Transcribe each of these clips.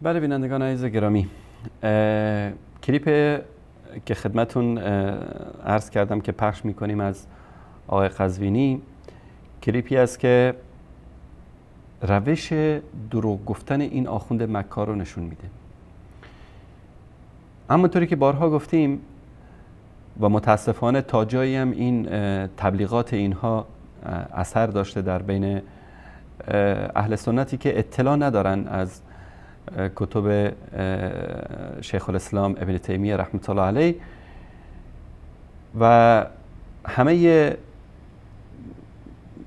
بله بینندگان عزیز گرامی، کلیپ که خدمتون عرض کردم که پخش میکنیم از آقای قزوینی، کلیپی است که روش دروغ گفتن این آخوند مکار رو نشون میده. همونطوری که بارها گفتیم و متاسفانه تا جایی هم این تبلیغات اینها اثر داشته در بین اهل سنتی که اطلاع ندارن از کتب شیخ الاسلام ابن تیمیه رحمت الله علیه و همه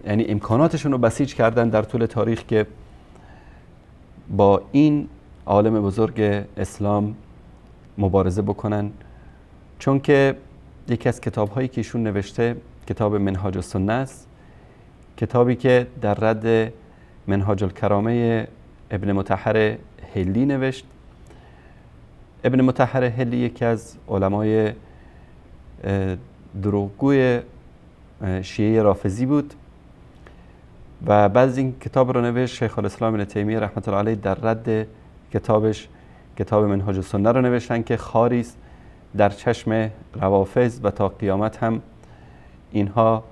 یعنی امکاناتشون رو بسیج کردن در طول تاریخ که با این عالم بزرگ اسلام مبارزه بکنن، چون که یکی از کتاب‌هایی که ایشون نوشته کتاب منهاج السنه است، کتابی که در رد منهاج الکرامه ابن مطهر حلی نوشت. ابن مطهر حلی یکی از علمای دروغگوی شیعه رافضی بود و بعد از این کتاب رو نوشت شیخ الاسلام ابن تیمیه رحمت الله علیه در رد کتابش کتاب منهاج السنه رو نوشتن که خاری است در چشم روافض و تا قیامت هم اینها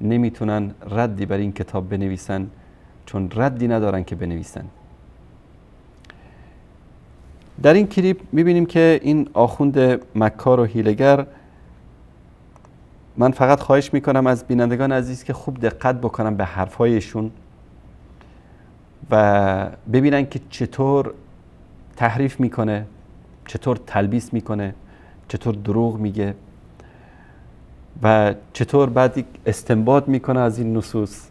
نمیتونن ردی بر این کتاب بنویسن، چون ردی ندارن که بنویسن. در این کلیپ میبینیم که این آخوند مکار و حیله‌گر، من فقط خواهش میکنم از بینندگان عزیز که خوب دقت بکنن به حرفایشون و ببینن که چطور تحریف میکنه، چطور تلبیس میکنه، چطور دروغ میگه و چطور بعد استنباط میکنه از این نصوص،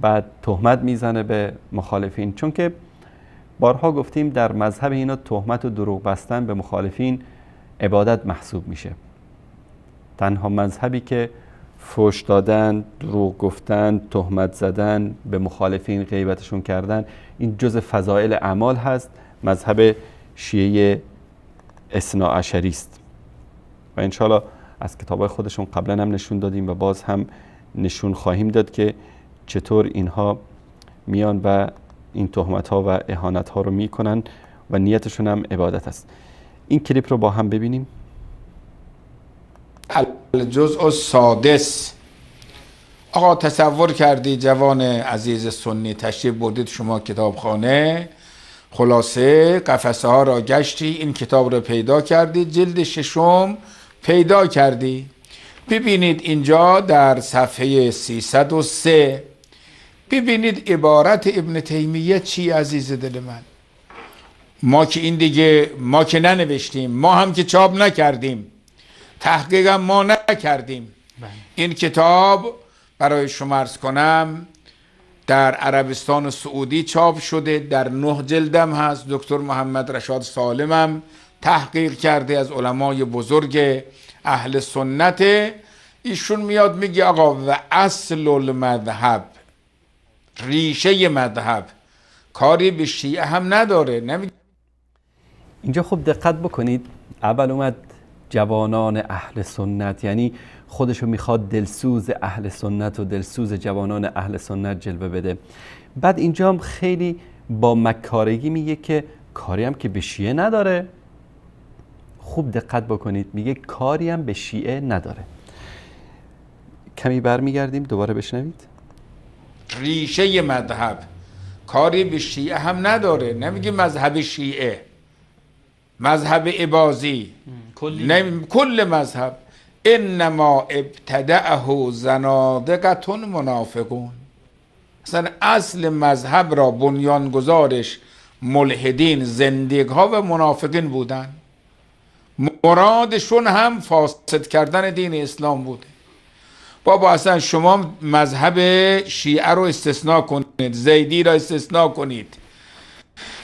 بعد تهمت میزنه به مخالفین. چون که بارها گفتیم در مذهب اینا تهمت و دروغ بستن به مخالفین عبادت محسوب میشه. تنها مذهبی که فحش دادن، دروغ گفتن، تهمت زدن، به مخالفین غیبتشون کردن، این جز فضائل اعمال هست، مذهب شیعه اثناعشری است و انشالله از کتابای خودشون قبلا هم نشون دادیم و باز هم نشون خواهیم داد که چطور اینها میان و این تهمت ها و اهانت ها رو میکنن و نیتشون هم عبادت است. این کلیپ رو با هم ببینیم. الجزء السادس. آقا تصور کردی جوان عزیز سنی تشریف بردید شما کتابخانه، خلاصه قفسه ها را گشتی، این کتاب را پیدا کردی، جلد ششم پیدا کردی. ببینید اینجا در صفحه 303 ببینید عبارت ابن تیمیه چی عزیز دل من. ما که این دیگه ما که ننوشتیم، ما هم که چاپ نکردیم، تحقیق هم ما نکردیم. این کتاب برای شما عرض کنم در عربستان و سعودی چاپ شده، در 9 جلدم هست. دکتر محمد رشاد سالمم تحقیق کرده از علمای بزرگ اهل سنت. ایشون میاد میگه آقا و اصل المذهب، ریشه مذهب کاری به شیعه هم نداره. اینجا خوب دقت بکنید، اول اومد جوانان اهل سنت، یعنی خودشو میخواد دلسوز اهل سنت و دلسوز جوانان اهل سنت جلوه بده. بعد اینجا هم خیلی با مکارگی میگه که کاری هم که به شیعه نداره. خوب دقت بکنید، میگه کاری هم به شیعه نداره. کمی برمیگردیم دوباره بشنوید. ریشه مذهب کاری به شیعه هم نداره، نمیگه مذهب شیعه، مذهب اباضی، کل مذهب. انما ابتدعه زنادقه منافقون. اصلا اصل مذهب را بنیانگذارش ملحدین، زندیق ها و منافقین بودن. مرادشون هم فاسد کردن دین اسلام بوده. بابا اصلا شما مذهب شیعه رو استثناء کنید، زیدی را استثناء کنید،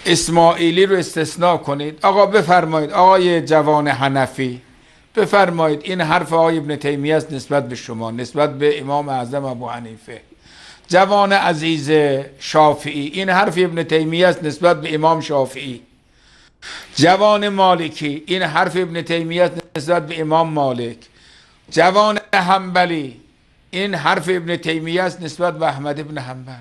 اسماعیلی رو استثناء کنید. آقا بفرمایید، آقای جوان حنفی بفرمایید این حرف آقای ابن تیمیه است نسبت به شما، نسبت به امام اعظم ابو حنیفه. جوان عزیز شافعی، این حرف ابن تیمیه است نسبت به امام شافعی. جوان مالکی، این حرف ابن تیمیه است نسبت به امام مالک. جوان حنبلی، این حرف ابن تیمیه است نسبت به احمد ابن حنبل.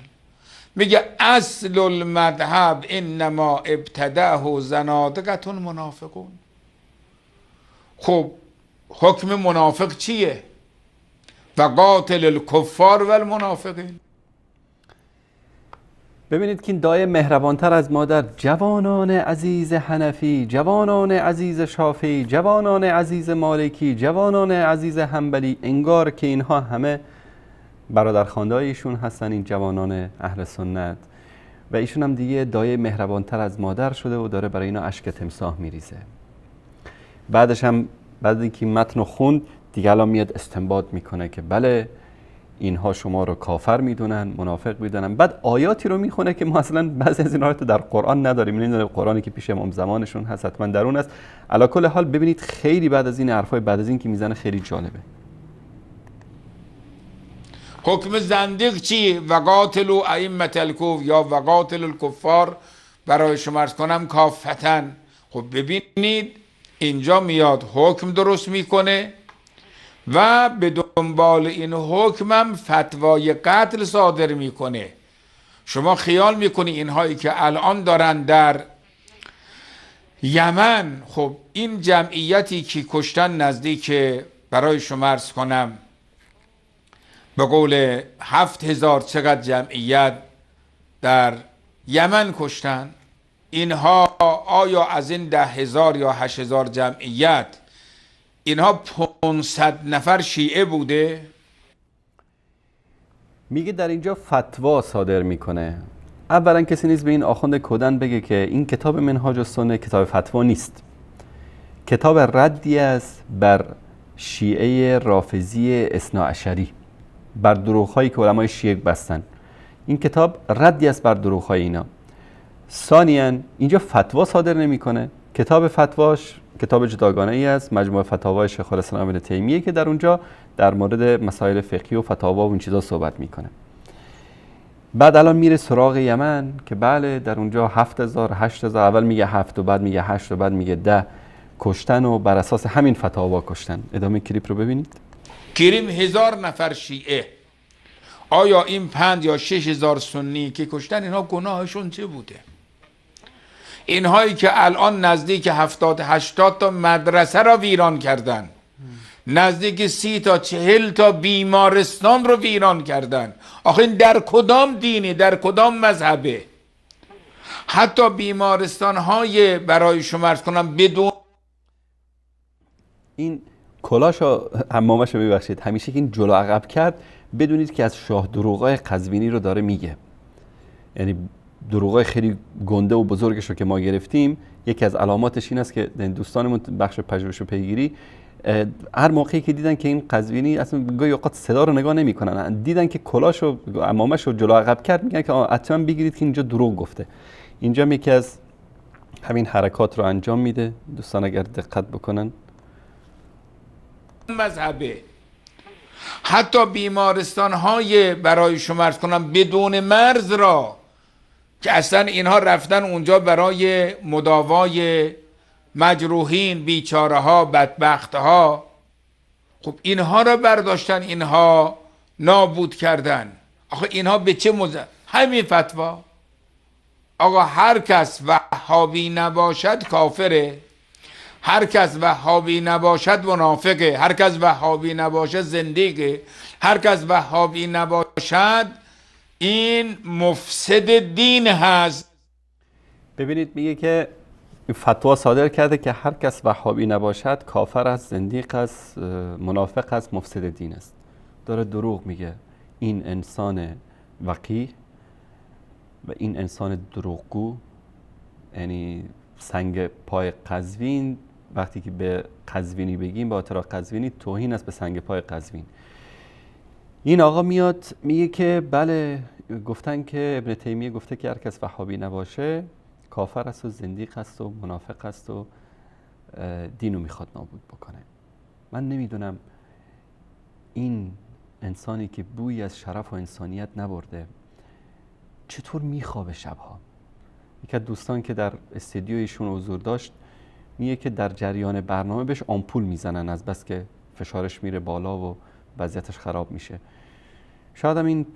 میگه اصل المذهب انما ابتدعه زنادقة منافقون. خب حکم منافق چیه؟ و قاتل الکفار و المنافقین. ببینید که این دایه مهربانتر از مادر، جوانان عزیز حنفی، جوانان عزیز شافعی، جوانان عزیز مالکی، جوانان عزیز حنبلی، انگار که اینها همه برادرخوانده ایشون هستن، این جوانان اهل سنت، و ایشون هم دیگه دایه مهربانتر از مادر شده و داره برای اینا اشک تمساح میریزه. بعدش هم بعد اینکه متن خوند دیگه الان میاد استنباط میکنه که بله اینها شما رو کافر میدونن، منافق میدونن. بعد آیاتی رو میخونه که ما اصلا بعضی از این آیات در قرآن نداریم. این قرآنی که پیش امام زمانشون هست حتما درون است. علی کل حال ببینید خیلی بعد از این حرفای بعد از این که میزنه خیلی جالبه. حکم زندیق چی؟ و قاتلوا ائمة الکفر یا و قاتل الکفار، برای شما عرض کنم کافتن. خب ببینید اینجا میاد حکم درست میکنه و به دنبال این حکم هم فتوای قتل صادر میکنه. شما خیال میکنی اینهایی که الان دارن در یمن، خب این جمعیتی که کشتن نزدیک برای شما عرض کنم به قول 7000 چقدر جمعیت در یمن کشتن، اینها آیا از این 10,000 یا 8,000 جمعیت اینها 500 نفر شیعه بوده؟ میگه در اینجا فتوا صادر میکنه. اولا کسی نیست به این آخوند کودن بگه که این کتاب منهاج السنه کتاب فتوا نیست، کتاب ردی است بر شیعه رافضی اثناعشری، بر دروغ‌هایی که علمای شیعه بستن. این کتاب ردی است بر دروغ‌های اینا. ثانیاً اینجا فتوا صادر نمیکنه. کتاب فتواش کتاب جداگانه ای است، مجموعه فتاوای شیخ الاسلام ابن تیمیه، که در اونجا در مورد مسائل فقهی و فتاوا و این چیزا صحبت میکنه. بعد الان میره سراغ یمن که بله در اونجا 7000 8000، اول میگه 7 و بعد میگه 8 و بعد میگه 10 کشتن و بر اساس همین فتاوا کشتن. ادامه کلیپ رو ببینید. کریم 1000 نفر شیعه، آیا این 5 یا 6000 سنی که کشتن اینها گناهشون چه بوده؟ اینهایی که الان نزدیک 70 80 تا مدرسه را ویران کردن، نزدیک 30 تا 40 تا بیمارستان رو ویران کردن، آخه این در کدام دینی، در کدام مذهبه؟ حتی بیمارستان های برای شما عرض کنم بدون این کلاشو حمامشو ببخشید، همیشه که این جلو عقب کرد بدونید که از شاه دروغای قزوینی رو داره میگه. یعنی دروغای خیلی گنده و بزرگش رو که ما گرفتیم، یکی از علاماتش این است که دوستانمون بخش پژوهش و پیگیری هر موقعی که دیدن که این قزوینی اصلا گاهی اوقات صدا رو نگاه نمی‌کنن، دیدن که کلاشو عمامه‌شو جلو عقب کرد، میگن که حتما بگیرید که اینجا دروغ گفته. اینجا یکی از همین حرکات رو انجام میده. دوستان اگر دقت بکنن مذهبه، حتی بیمارستان های برای شما عرض کنم بدون مرز را که اصلا اینها رفتن اونجا برای مداوای مجروحین، بیچاره ها، بدبخت ها، خب اینها را برداشتن، اینها نابود کردن. آخه اینها به چه همین فتوا. آقا هر کس وهابی نباشد کافره، هر کس وهابی نباشد منافقه، هر کس وهابی نباشد زندیقه، هر کس وهابی نباشد این مفسد دین هست. ببینید میگه که فتوا صادر کرده که هر کس وهابی نباشد کافر است، زندیق است، منافق است، مفسد دین است. داره دروغ میگه. این انسان وقیح و این انسان دروغگو، یعنی سنگ پای قزوین، وقتی که به قزوینی بگیم، به خاطر قزوینی توهین است به سنگ پای قزوین. این آقا میاد میگه که بله گفتن که ابن تیمیه گفته که هر کس وهابی نباشه کافر است و زندیق است و منافق است و دینو میخواد نابود بکنه. من نمیدونم این انسانی که بوی از شرف و انسانیت نبرده چطور میخوابه شبها؟ یک از دوستان که در استودیو ایشون حضور داشت میگه که در جریان برنامه بهش آمپول میزنن از بس که فشارش میره بالا و وضعیتش خراب میشه. شاید هم این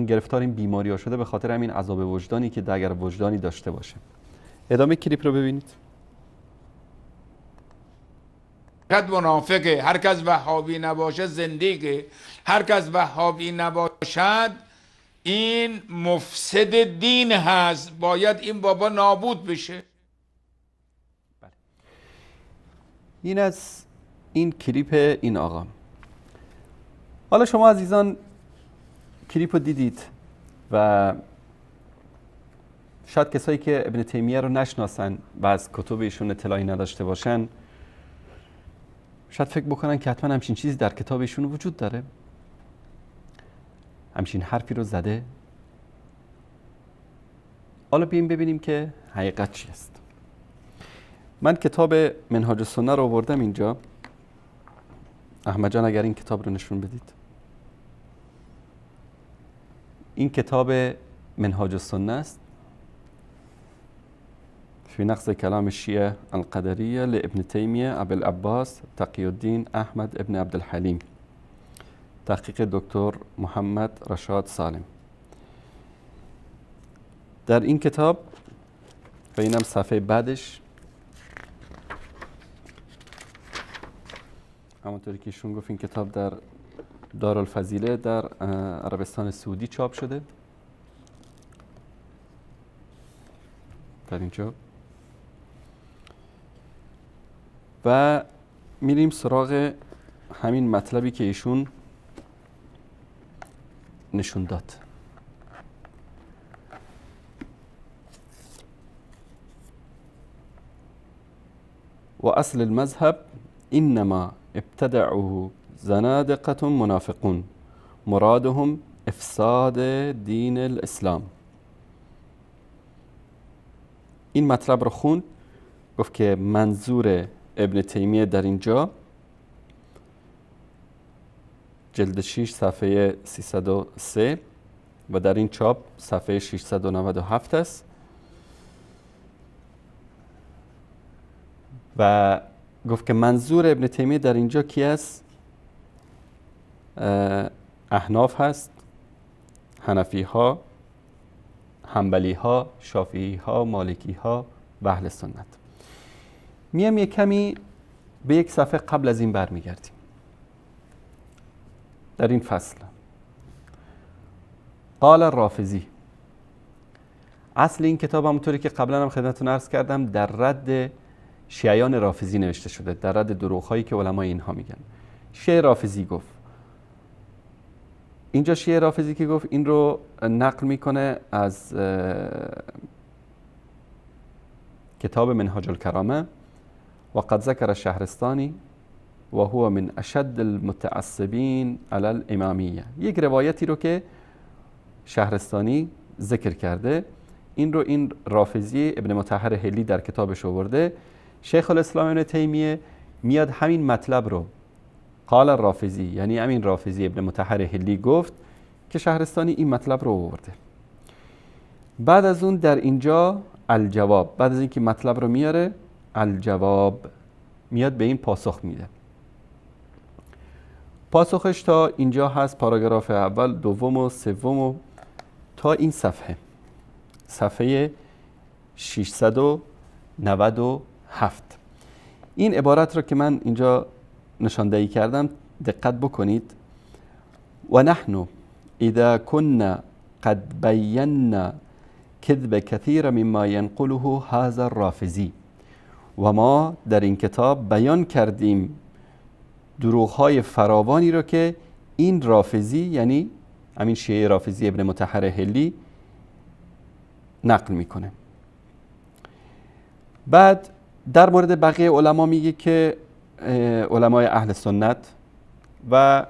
گرفتار این بیماری ها شده به خاطر همین عذاب وجدانی که اگر وجدانی داشته باشه. ادامه کلیپ رو ببینید. قد منافقه، هر کس وهابی نباشه زندگی، هر کس وهابی نباشد این مفسد دین هست، باید این بابا نابود بشه. بله. این از این کلیپ این آقا. حالا شما عزیزان کلیپ رو دیدید و شاید کسایی که ابن تیمیه رو نشناسن و از کتب ایشون اطلاعی نداشته باشن شاید فکر بکنن که حتما همچین چیزی در کتاب ایشون وجود داره، همچین حرفی رو زده. حالا بیاییم ببینیم که حقیقت چی است. من کتاب منهاج السنه رو آوردم اینجا. احمد جان اگر این کتاب رو نشون بدید. این کتاب منهاج السنه است في نقص كلام الشيعة القدرية لابن تيمية أبي العباس تقي الدين أحمد ابن عبد الحليم، تحقیق دکتر محمد رشاد سالم. در این کتاب و اینم صفحه بعدش همونطوری که ایشون گفت این کتاب در دارالفضیله در عربستان سعودی چاپ شده. در اینجا و میریم سراغ همین مطلبی که ایشون نشون داد. و اصل المذهب انما ابتدعه زنادقة منافقون مرادهم افساد دین الاسلام. این مطلب رو خوند، گفت که منظور ابن تیمیه در اینجا جلد 6 صفحه 303 و در این چاپ صفحه 697 است و گفت که منظور ابن تیمیه در اینجا کی است؟ احناف هست، حنفی ها، حنبلی ها، شافعی ها، مالکی ها و اهل سنت. میام یک کمی به یک صفحه قبل از این برمیگردیم. در این فصل قال الرافضی، اصل این کتاب همونطوری که قبلا هم خدمتتون عرض کردم در رد شیعیان رافضی نوشته شده، در رد دروغ‌هایی که علمای اینها میگن. شیعه رافضی گفت، اینجا شیعه رافضی که گفت این رو نقل میکنه از کتاب منهاج الکرامه و قد ذکر الشهرستانی و هو من اشد المتعصبین علی الامامیه. یک روایتی رو که شهرستانی ذکر کرده، این رافضی ابن مطهر حلی در کتابش آورده. شیخ الاسلام ابن تیمیه میاد همین مطلب رو، قال الرافضی، یعنی همین رافضی ابن مطهر حلی گفت که شهرستانی این مطلب رو آورده. بعد از اون در اینجا الجواب، بعد از اینکه مطلب رو میاره الجواب میاد به این پاسخ میده. پاسخش تا اینجا هست، پاراگراف اول، دوم و سوم و تا این صفحه 697. این عبارت رو که من اینجا نشاندهی کردم دقت بکنید. و نحن اذا كنا قد بينا كذب كثير مما ينقله هذا الرافضي، و ما در این کتاب بیان کردیم دروغ‌های فراوانی رو که این رافضی، یعنی همین شیعه رافضی ابن مطهر حلی نقل میکنه. بعد در مورد بقیه علما میگه که علمای اهل سنت و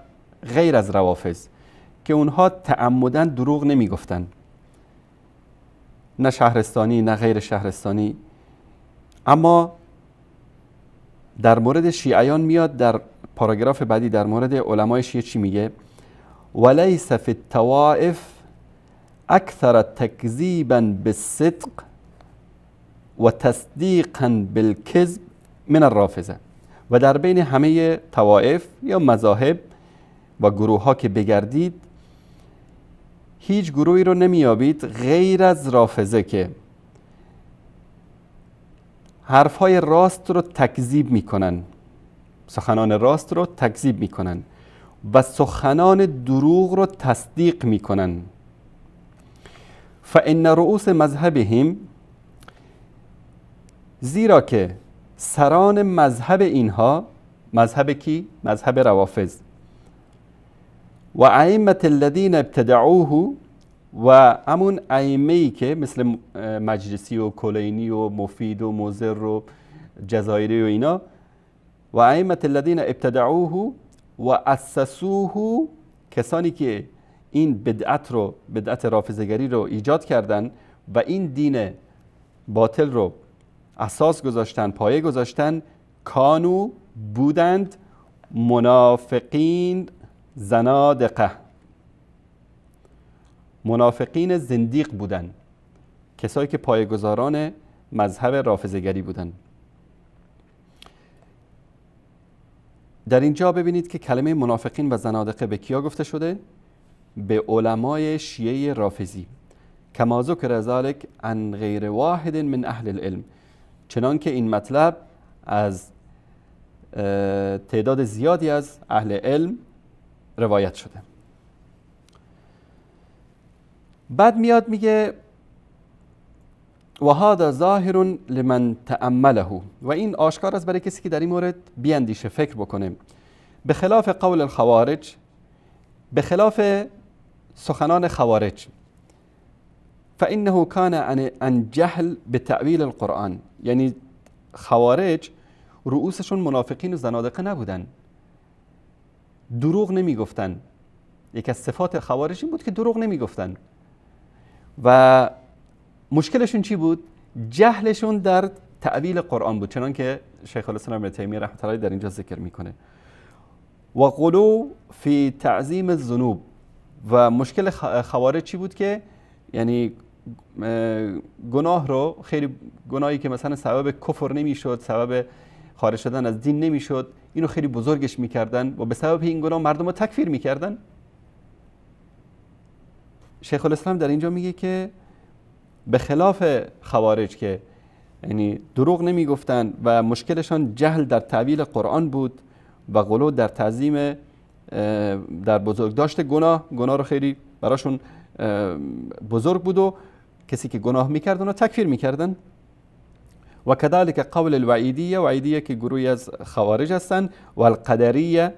غیر از روافض که اونها تعمداً دروغ نمیگفتن، نه شهرستانی نه غیر شهرستانی. اما در مورد شیعیان میاد در پاراگراف بعدی در مورد علمای شیعه چی میگه؟ ولیس فی الطوائف اکثر تکذیبا بالصدق و تصدیقا بالکذب من الرافضه. و در بین همه طوائف یا مذاهب و گروه ها که بگردید هیچ گروهی رو نمیابید غیر از رافضه که حرفهای راست رو تکذیب میکنن، سخنان راست رو تکذیب میکنن و سخنان دروغ رو تصدیق میکنن. فان رؤوس مذهبهم، زیرا که سران مذهب اینها، مذهب کی؟ مذهب روافض، و ائمه الذین ابتدعوه، و همون ائمه‌ای که مثل مجلسی و کلینی و مفید و مضر و جزایری و اینا، و ائمه الذین ابتدعوه و اسسوه، کسانی که این بدعت رافضه‌گری رو ایجاد کردن و این دین باطل رو اساس گذاشتن، پایه گذاشتن، کانو بودند منافقین زنادقه، منافقین زندیق بودند، کسایی که پایه‌گذاران مذهب رافضه‌گری بودند. در اینجا ببینید که کلمه منافقین و زنادقه به کیا گفته شده؟ به علمای شیعه رافضی. کما ذکر ذلک عن غیر واحد من اهل العلم، چنان که این مطلب از تعداد زیادی از اهل علم روایت شده. بعد میاد میگه و هذا ظاهر لمن تأمله، و این آشکار است برای کسی که در این مورد بیاندیشه، فکر بکنه. به خلاف قول الخوارج، به خلاف سخنان خوارج، فانه کان عن جهل به تأویل القرآن، یعنی خوارج رؤوسشون منافقین و زنادقه نبودن، دروغ نمیگفتن. یک از صفات خوارج این بود که دروغ نمیگفتن. و مشکلشون چی بود؟ جهلشون در تأویل قرآن بود، چنان که شیخ الاسلام ابن تیمیه رحمة الله در اینجا ذکر میکنه. و غلو فی تعظیم الذنوب، و مشکل خوارج چی بود؟ که یعنی گناه رو، خیلی گناهی که مثلا سبب کفر نمیشد، سبب خارج شدن از دین نمیشد، اینو خیلی بزرگش میکردن و به سبب این گناه مردم رو تکفیر میکردن. شیخ الاسلام در اینجا میگه که به خلاف خوارج که یعنی دروغ نمیگفتن و مشکلشان جهل در تعویل قرآن بود و غلو در تعظیم، در بزرگ داشت گناه رو خیلی براشون بزرگ بود و کسی که گناه میکرد اونو تکفیر میکردن. و کذالک قول الوعیدیه، وعیدیه که گروهی از خوارج هستن، و القدریه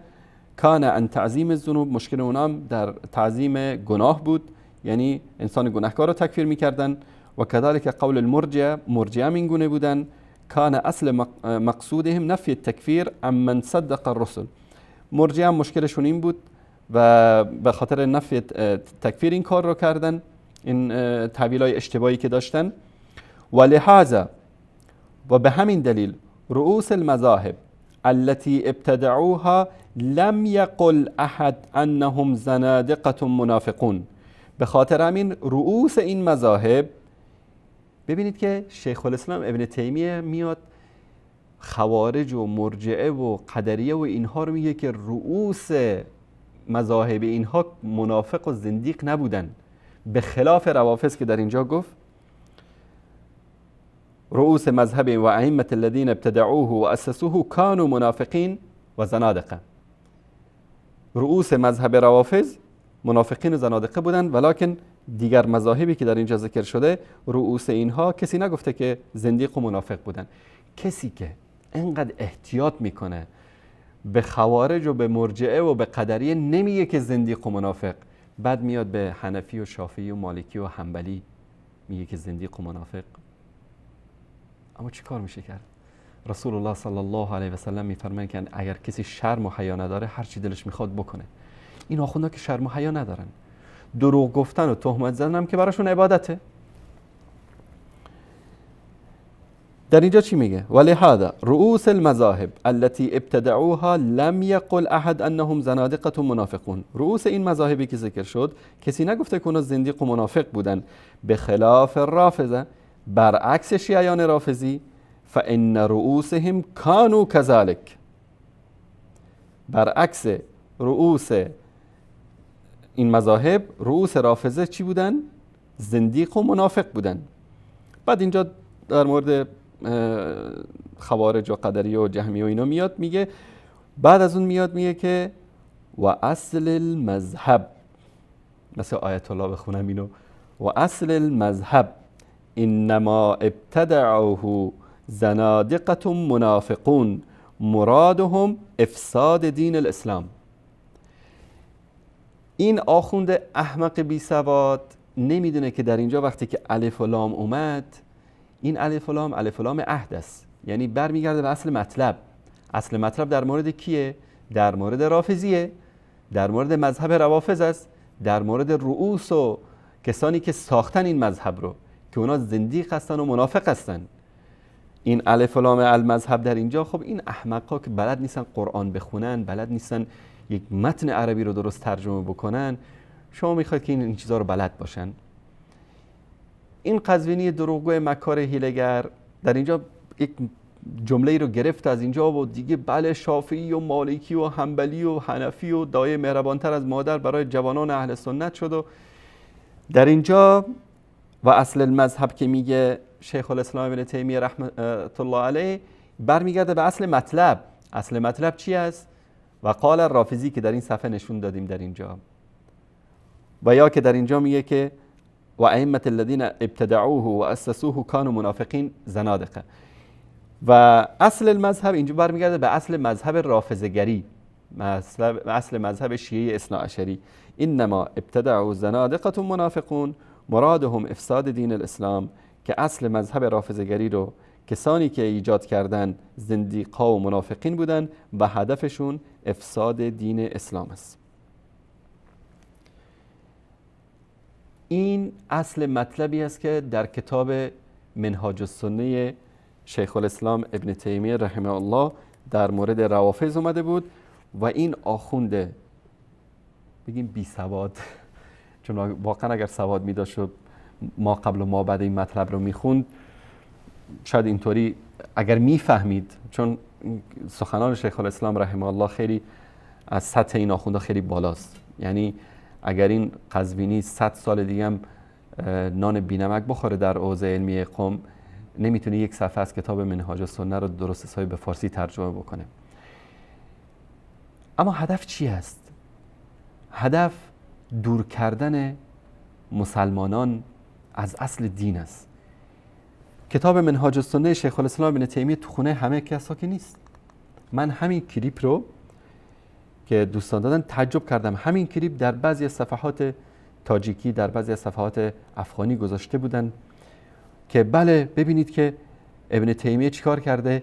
کان عن تعظیم الذنوب، مشکل اونام در تعظیم گناه بود، یعنی انسان گناهکار رو تکفیر میکردن. و کذالک قول المرجئه، مرجئه این گونه بودن، کان اصل مقصودهم نفی التکفیر عمن صدق الرسل، مرجئه مشکلشون این بود و به خاطر نفی تکفیر این کار رو کردن، این تعبیرهای اشتباهی که داشتن. و لهذا، و به همین دلیل، رؤوس المذاهب التي ابتدعوها لم يقل احد انهم زنادقة منافقون، به خاطر همین رؤوس این مذاهب، ببینید که شیخ الاسلام ابن تیمیه میاد خوارج و مرجئه و قدریه و اینها رو میگه که رؤوس مذاهب اینها منافق و زندیق نبودن، به خلاف روافض که در اینجا گفت رؤوس مذهب و ائمه الذين ابتدعوه و اسسوه كانوا منافقین و زنادقه. رؤوس مذهب روافض منافقین و زنادقه بودن، ولکن دیگر مذاهبی که در اینجا ذکر شده رؤوس اینها کسی نگفته که زندیق و منافق بودن. کسی که اینقدر احتیاط میکنه به خوارج و به مرجئه و به قدریه نمیگه که زندیق و منافق، بعد میاد به حنفی و شافعی و مالکی و حنبلی میگه که زندیق و منافق. اما چی کار میشه کرد؟ رسول الله صلی الله علیه و سلم میفرمایند که اگر کسی شرم و حیا نداره هر چی دلش میخواد بکنه. این آخوندا که شرم و حیا ندارن، دروغ گفتن و تهمت زدن هم که براشون عبادته. در اینجا چی میگه؟ ولهذا رؤوس المذاهب التي ابتدعوها لم يقل احد انهم زنادقه منافقون. رؤوس این مذاهبی که ذکر شد کسی نگفته که اونا زندیق و منافق بودن، به خلاف رافضه، برعکس شیعیان رافضی، فان رؤوسهم كانوا كذلك، برعکس رؤوس این مذاهب، رؤوس رافضه چی بودن؟ زندیق و منافق بودن. بعد اینجا در مورد خوارج و قدریه و جهمیه و اینا میاد میگه، بعد از اون میاد میگه که و اصل المذهب، مثل آیت الله بخونم اینو، و اصل المذهب انما ابتدعوه زنادقه منافقون مرادهم افساد دین الاسلام. این آخوند احمق بی سواد نمیدونه که در اینجا وقتی که الف و لام اومد، این الف و لام عهد است، یعنی برمیگرده به اصل مطلب. اصل مطلب در مورد کیه؟ در مورد رافضیه، در مورد مذهب روافض است، در مورد رؤوس و کسانی که ساختن این مذهب رو که اونا زندیق هستن و منافق هستن. این الف و لام المذهب در اینجا، خب این احمقا که بلد نیستن قرآن بخونن، بلد نیستن یک متن عربی رو درست ترجمه بکنن، شما میخواید که این چیزا رو بلد باشن؟ این قزوینی دروغگو مکار هیلگر در اینجا یک جمله رو گرفت از اینجا و دیگه بله شافعی و مالکی و حنبلی و حنفی و دایه مهربانتر از مادر برای جوانان اهل سنت شد. و در اینجا و اصل المذهب که میگه شیخ الاسلام ابن تیمیه رحمت الله علیه، برمیگرده به اصل مطلب. اصل مطلب چی است؟ و قال الرافضی که در این صفحه نشون دادیم در اینجا، و یا که در اینجا میگه که و ائمه الذين ابتدعوه و اسسوه كانوا منافقین زنادقه. و اصل المذهب اینجا برمیگرده به اصل مذهب رافضه‌گری، اصل مذهب شیعه اثناعشری. انما ابتدعوا زنادقه منافقون مرادهم افساد دین الاسلام، که اصل مذهب رافضه‌گری رو کسانی که ایجاد کردن زندیق‌ها و منافقین بودن و هدفشون افساد دین اسلام است. این اصل مطلبی است که در کتاب منهاج السنه شیخ الاسلام ابن تیمیه رحمه الله در مورد روافض اومده بود. و این آخونده بگیم بی سواد، چون واقعا اگر سواد می داشت و ما قبل و ما بعد این مطلب رو میخوند، شاید اینطوری اگر میفهمید، چون سخنان شیخ الاسلام رحمه الله خیلی از سطح این آخونده خیلی بالاست. یعنی اگر این قزوینی 100 سال دیگه هم نان بینمک بخوره در حوزه علمی قم، نمیتونه یک صفحه از کتاب منهاج السنه رو درست حسابی به فارسی ترجمه بکنه. اما هدف چی است؟ هدف دور کردن مسلمانان از اصل دین است. کتاب منهاج السنه شیخ الاسلام ابن تیمیه تو خونه همه کسا که نیست. من همین کلیپ رو که دوستان دادن تعجب کردم، همین کلیپ در بعضی از صفحات تاجیکی، در بعضی از صفحات افغانی گذاشته بودن که بله ببینید که ابن تیمیه چیکار کرده،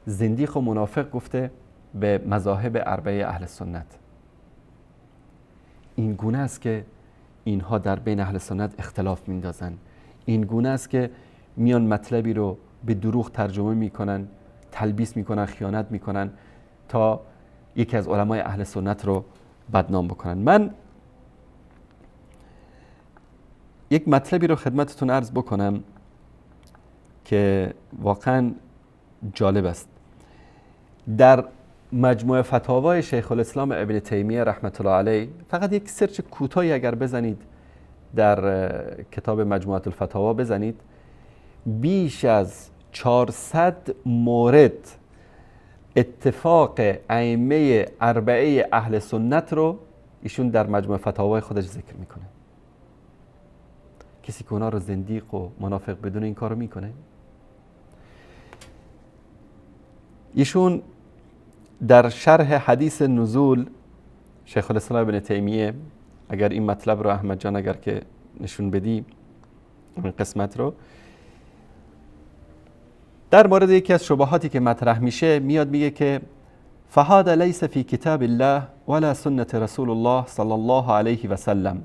زندیق و منافق گفته به مذاهب اربعه اهل سنت. این گونه است که اینها در بین اهل سنت اختلاف میندازن. این گونه است که میان مطلبی رو به دروغ ترجمه میکنن، تلبیس میکنن، خیانت میکنن تا یکی از علمای اهل سنت رو بدنام بکنن. من یک مطلبی رو خدمتتون عرض بکنم که واقعا جالب است. در مجموعه فتاوای شیخ الاسلام ابن تیمیه رحمت الله علیه، فقط یک سرچ کوتاهی اگر بزنید در کتاب مجموعه الفتاوا بزنید، بیش از 400 مورد اتفاق ائمه اربعه اهل سنت رو ایشون در مجموعه فتاوای خودش ذکر میکنه. کسی که اونا رو زندیق و منافق بدون این کارو میکنه؟ ایشون در شرح حدیث نزول شیخ الاسلام ابن تیمیه، اگر این مطلب رو احمد جان اگر که نشون بدی این قسمت رو، در مورد یکی از شبهاتی که مطرح میشه میاد میگه که فهذا لیس فی کتاب الله ولا سنت رسول الله صلی الله علیه و سلم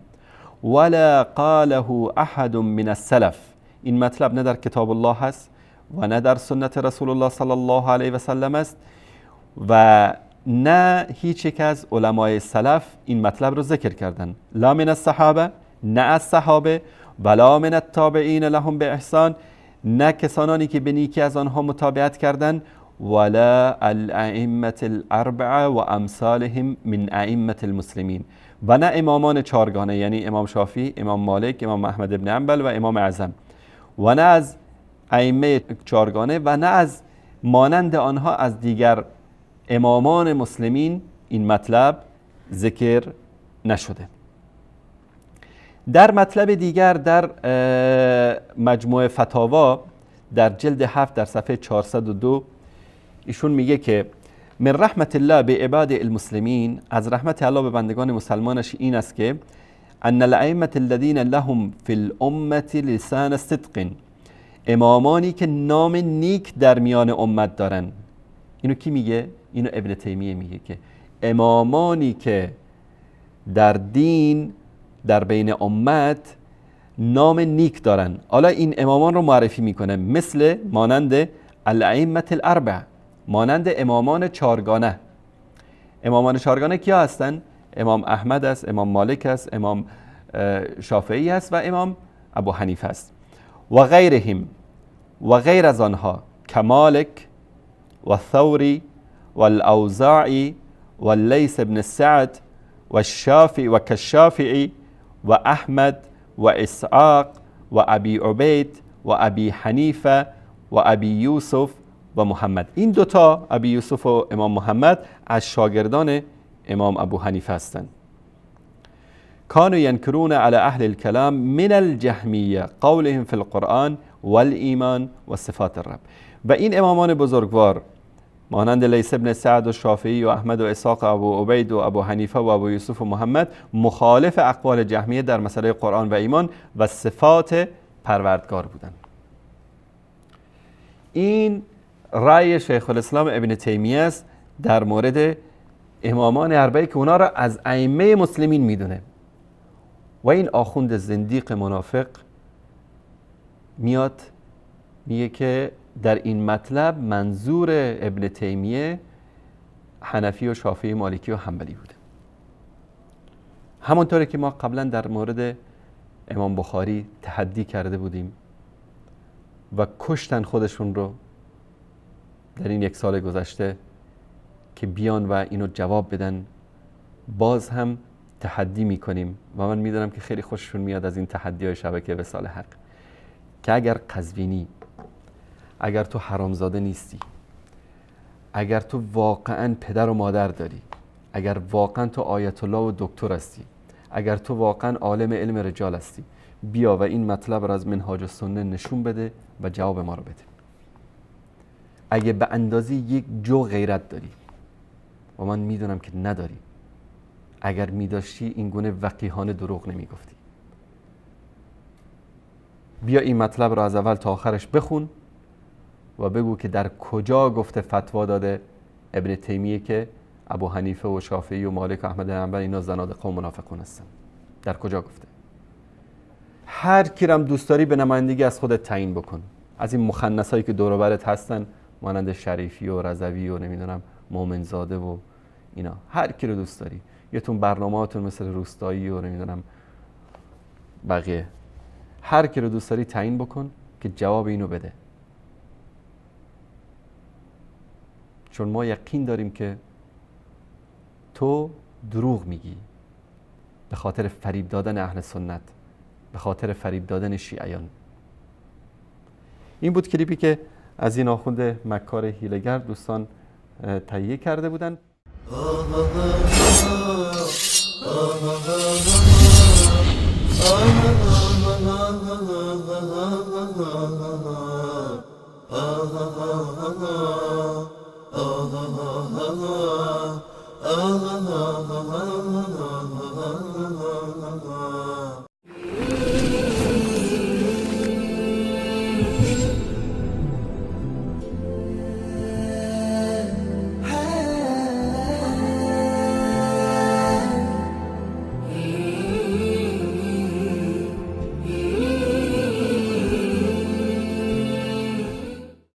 ولا قاله احد من السلف. این مطلب نه در کتاب الله هست و نه در سنت رسول الله صلی الله علیه و سلم است و نه هیچ یک از علمای سلف این مطلب رو ذکر کردن. لا من الصحابه، نه از صحابه، ولا من التابعین لهم به احسان، نه کسانانی که به نیکی از آنها متابعت کردند، ولا الائمه الاربعه و امثالهم من ائمه المسلمین، و نه امامان چهارگانه یعنی امام شافعی، امام مالک، امام احمد ابن حنبل و امام اعظم، و نه از ائمه چهارگانه و نه از مانند آنها از دیگر امامان مسلمین این مطلب ذکر نشده. در مطلب دیگر در مجموع فتاوا در جلد 7 در صفحه 402 ایشون میگه که من رحمت الله به عباد المسلمین، از رحمت الله به بندگان مسلمانش این است که ان الائمه الذين لهم في الامه لسان صدق، امامانی که نام نیک در میان امت دارن. اینو کی میگه؟ اینو ابن تیمیه میگه که امامانی که در دین در بین امت نام نیک دارن. حالا این امامان رو معرفی میکنه، مثل مانند الائمه الاربع، مانند امامان چهارگانه. امامان چهارگانه کیا هستن؟ امام احمد است، امام مالک است، امام شافعی است و امام ابو حنیفه است و غیرهم، و غیر از آنها کمالک و ثوری و الاوزاعی و لیث بن سعد و الشافعی و کالشافعی و احمد و اسحاق و ابی عبید و ابی حنیفه و ابی یوسف و محمد. این دوتا ابی یوسف و امام محمد از شاگردان امام ابو حنیفه هستند. کانوا ینکرون علی اهل الکلام من الجهمیه قولهم فی القرآن والایمان و صفات الرب. و این امامان بزرگوار مانند لیث بن سعد و شافعی و احمد و اسحاق و ابو عبید و ابو حنیفه و ابو یوسف و محمد مخالف اقوال جهمیه در مسئله قرآن و ایمان و صفات پروردگار بودند. این رأی شیخ الاسلام ابن تیمیه است در مورد امامان اربعه که اونا را از ائمه مسلمین میدونه. و این آخوند زندیق منافق میاد میگه که در این مطلب منظور ابن تیمیه حنفی و شافعی، مالکی و حنبلی بوده. همونطوری که ما قبلا در مورد امام بخاری تحدی کرده بودیم و کشتن خودشون رو در این 1 سال گذشته که بیان و اینو جواب بدن، باز هم تحدی میکنیم و من میدونم که خیلی خوششون میاد از این تحدی های شبکه وصال حق، که اگر قزوینی، اگر تو حرامزاده نیستی، اگر تو واقعا پدر و مادر داری، اگر واقعا تو آیت الله و دکتر هستی، اگر تو واقعا عالم علم رجال هستی، بیا و این مطلب را از منهاج السنه نشون بده و جواب ما رو بده. اگه به اندازی یک جو غیرت داری و من میدونم که نداری، اگر میداشتی این گونه وقیحانه دروغ نمیگفتی، بیا این مطلب را از اول تا آخرش بخون و بگو که در کجا گفته فتوا داده ابن تیمیه که ابو حنیفه و شافعی و مالک و احمد بن حنبل اینا زنادقه و منافقون هستن. در کجا گفته؟ هر کی رم دوست داری به نمایندگی از خودت تعیین بکن، از این مخنثایی که دور و برت هستن مانند شریفی و رضوی و نمیدونم مومنزاده و اینا، هر کی رو دوست داری، یه تون برنامه‌هاتون مثل روستایی و نمیدونم بقیه، هر کی رو دوست داری تعیین بکن که جواب اینو بده. چون ما یقین داریم که تو دروغ میگی به خاطر فریب دادن اهل سنت، به خاطر فریب دادن شیعیان. این بود کلیپی که از این آخوند مکار حیله‌گر دوستان تهیه کرده بودن.